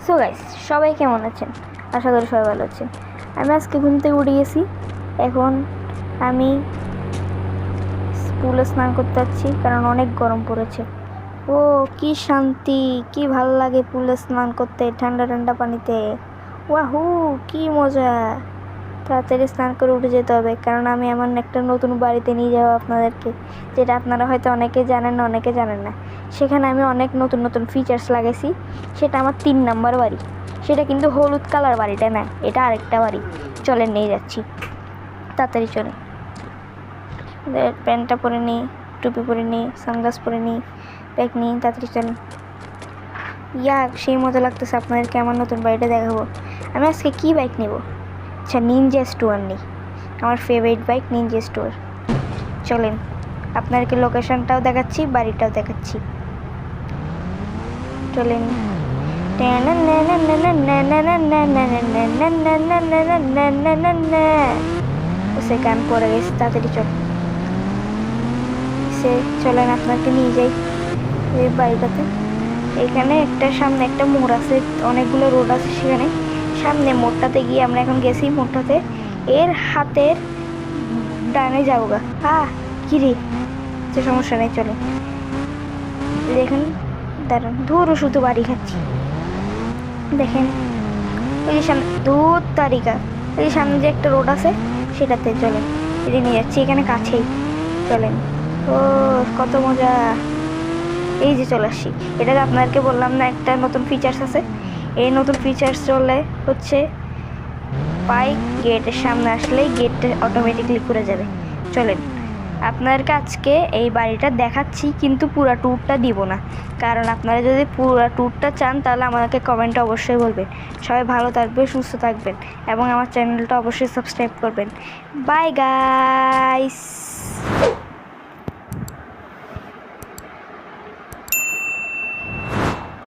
So guys, সবাই কেমন আছেন? আশা করি সবাই ভালো আছেন। আমি আজকে ঘুম থেকে উঠে গেছি। এখন আমি পুলে স্নান করতে যাচ্ছি, কারণ অনেক গরম পড়েছে। ও কি শান্তি, কি ভালো লাগে পুলে স্নান করতে, ঠান্ডা ঠান্ডা পানিতে। ওয়াহু, কি মজা! তাড়াতাড়ি স্নান করে উঠে যেতে হবে, কারণ আমি এমন একটা নতুন বাড়িতে নিয়ে যাবো আপনাদেরকে, যেটা আপনারা হয়তো অনেকে জানেন না, অনেকে জানেন না। সেখানে আমি অনেক নতুন নতুন ফিচার্স লাগাইছি। সেটা আমার 3 নাম্বার বাড়ি। সেটা কিন্তু হলুদ কালার বাড়িটা না, এটা আরেকটা বাড়ি। চলেন, নিয়ে যাচ্ছি, তাড়াতাড়ি চলে। প্যান্টটা পরে নিই, টুপি পরে নিই, সানগ্লাস পরে নিই, ব্যাগ নিই, তাড়াতাড়ি চলেন। সেই মজা লাগতেছে আপনাদেরকে আমার নতুন বাড়িটা দেখাবো। আমি আজকে কি বাইক নেব? আচ্ছা, নিনজা স্টোয়ার নেই, আমার ফেভারিট বাইক নিনজা স্টোয়ার। চলেন, আপনাদেরকে লোকেশনটাও দেখাচ্ছি, বাড়িটাও দেখাচ্ছি। চলেন। সে গান পড়ে গেছে, তাড়াতাড়ি চলেন আপনাকে নিয়ে যাই এই বাড়িটাতে। এখানে একটা সামনে একটা মোড় আছে, অনেকগুলো রোড আছে সেখানে। সামনে মোড়টাতে গিয়ে আমরা এখন গেছি, মোড়টাতে এর হাতের ডানে যাবো গা। কি রে, সে সমস্যা নেই, চলে। দেখেন, দাঁড়ান, ধরো শুধু বাড়ি খাচ্ছি। দেখেন ওই যে সামনে দূর তারিকা, ওই যে সামনে যে একটা রোড আছে সেটাতে চলেন, এটা নিয়ে যাচ্ছি, এখানে কাছেই। চলেন। ও কত মজা! এই যে চলে আসছি। এটাকে আপনাদেরকে বললাম না, একটা নতুন ফিচার্স আছে। এই নতুন ফিচার্স চলে হচ্ছে বাইক গেটের সামনে আসলেই গেটটা অটোমেটিকলি খুলে যাবে। চলেন, আপনাদেরকে আজকে এই বাড়িটা দেখাচ্ছি, কিন্তু পুরো ট্যুরটা দিব না, কারণ আপনারা যদি পুরো ট্যুরটা চান তাহলে আমাকে কমেন্টে অবশ্যই বলবেন। সবাই ভালো থাকবেন, সুস্থ থাকবেন, এবং আমার চ্যানেলটা অবশ্যই সাবস্ক্রাইব করবেন। Bye guys.